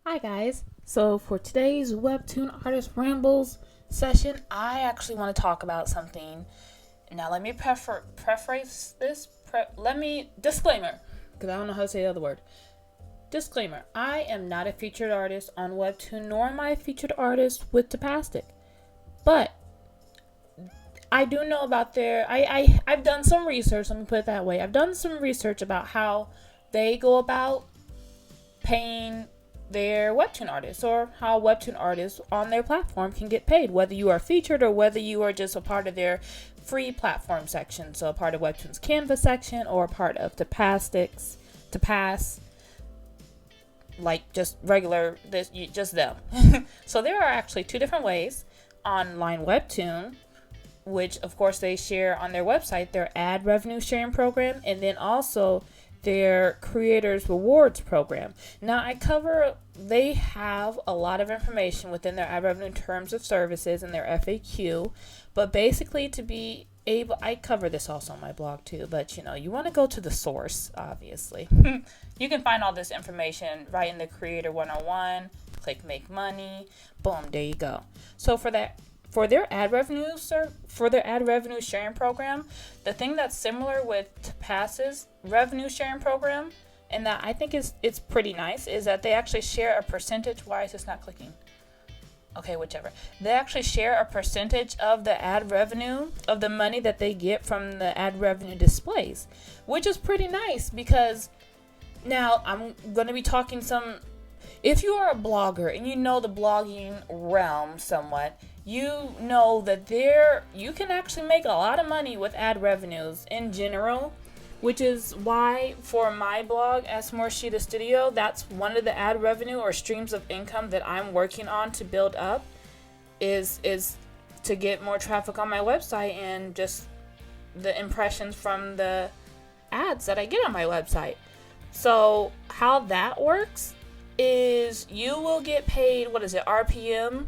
Hi guys, so for today's Webtoon Artist Rambles session, I actually want to talk about something. Now let me preface this, disclaimer, because I don't know how to say the other word. Disclaimer, I am not a featured artist on Webtoon, nor am I a featured artist with Tapastic. But I do know about I've done some research, let me put it that way. I've done some research about how they go about paying their Webtoon artists, or how Webtoon artists on their platform can get paid, whether you are featured or whether you are just a part of their free platform section, so a part of Webtoon's Canva section or a part of Tapastic's Tapas, like just regular, just them. So there are actually two different ways. Online Webtoon, which of course they share on their website, their ad revenue sharing program, and then also their creators rewards program. Now they have a lot of information within their ad revenue terms of services and their FAQ, but basically I cover this also on my blog too, but you want to go to the source, obviously. You can find all this information right in the Creator 101, click Make Money, boom, there you go. So for their ad revenue sharing program, the thing that's similar with Tapas's revenue sharing program, and that I think it's pretty nice, is that they actually share a percentage. Why is this not clicking? Okay, whichever. They actually share a percentage of the ad revenue, of the money that they get from the ad revenue displays, which is pretty nice, because now I'm going to be talking if you are a blogger and you know the blogging realm somewhat, you know that you can actually make a lot of money with ad revenues in general, which is why for my blog, S-Morishita Studio, that's one of the ad revenue or streams of income that I'm working on to build up, is to get more traffic on my website and just the impressions from the ads that I get on my website. So how that works is you will get paid, RPM,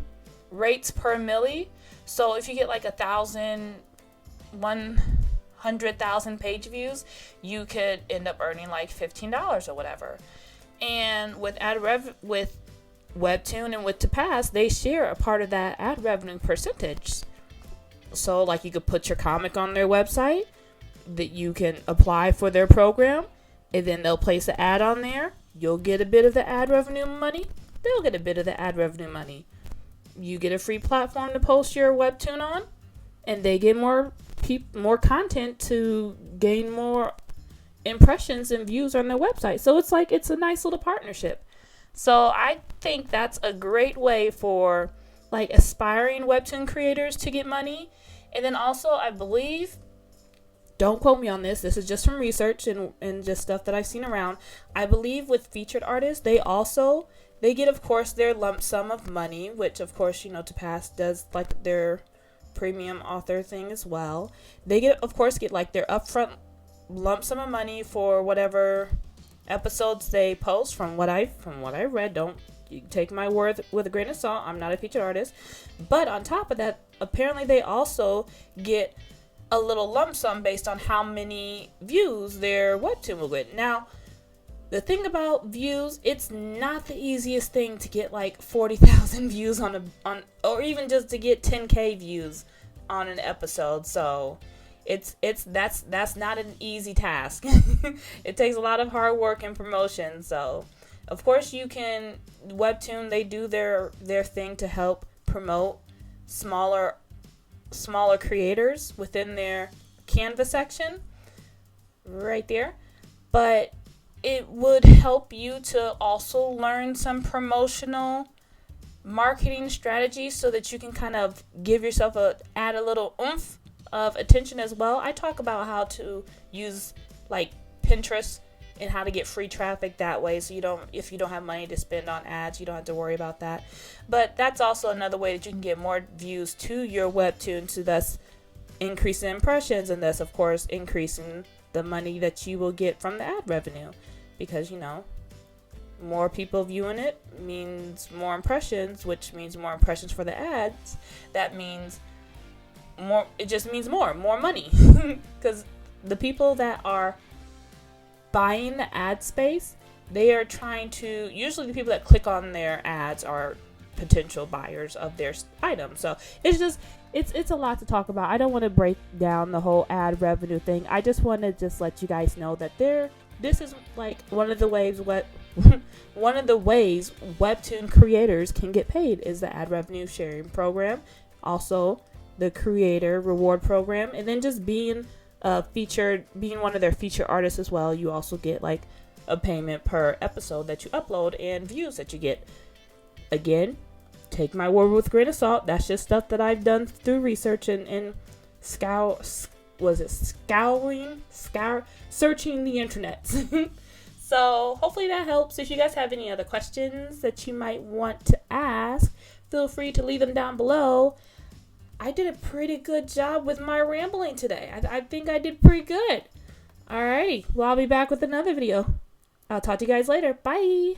rates per milli. So if you get like 100,000 page views, you could end up earning like $15 or whatever. And with with Webtoon and with Tapas, they share a part of that ad revenue percentage. So like you could put your comic on their website, that you can apply for their program, and then they'll place an ad on there. You'll get a bit of the ad revenue money. They'll get a bit of the ad revenue money. You get a free platform to post your Webtoon on, and they get more content to gain more impressions and views on their website. So it's a nice little partnership. So I think that's a great way for like aspiring Webtoon creators to get money. And then also, I believe, don't quote me on this is just from research and just stuff that I've seen around, I believe with featured artists, they get, of course, their lump sum of money, which, of course, Tapas does like their premium author thing as well. They get like their upfront lump sum of money for whatever episodes they post. From what I read, don't you take my word with a grain of salt. I'm not a featured artist, but on top of that, apparently they also get a little lump sum based on how many views their Webtoon will get. Now, the thing about views, it's not the easiest thing to get like 40,000 views on or even just to get 10K views on an episode. So that's not an easy task. It takes a lot of hard work and promotion. So of course Webtoon, they do their thing to help promote smaller creators within their Canva section right there. But it would help you to also learn some promotional marketing strategies so that you can kind of give yourself add a little oomph of attention as well. I talk about how to use like Pinterest and how to get free traffic that way, so if you don't have money to spend on ads, you don't have to worry about that. But that's also another way that you can get more views to your Webtoon, to thus increasing impressions, and thus of course increasing the money that you will get from the ad revenue, because more people viewing it means more impressions, which means more impressions for the ads. That means more. It just means more money, because the people that are buying the ad space, they are trying to, usually the people that click on their ads are potential buyers of their item. So it's a lot to talk about. I don't want to break down the whole ad revenue thing. I just want to just let you guys know that this is like one of the ways Webtoon creators can get paid is the ad revenue sharing program, also the creator reward program, and then just being being one of their featured artists as well. You also get like a payment per episode that you upload and views that you get. Again, take my word with a grain of salt. That's just stuff that I've done through research and searching the internet. So hopefully that helps. If you guys have any other questions that you might want to ask, feel free to leave them down below. I did a pretty good job with my rambling today. I think I did pretty good. Alrighty, well, I'll be back with another video. I'll talk to you guys later. Bye.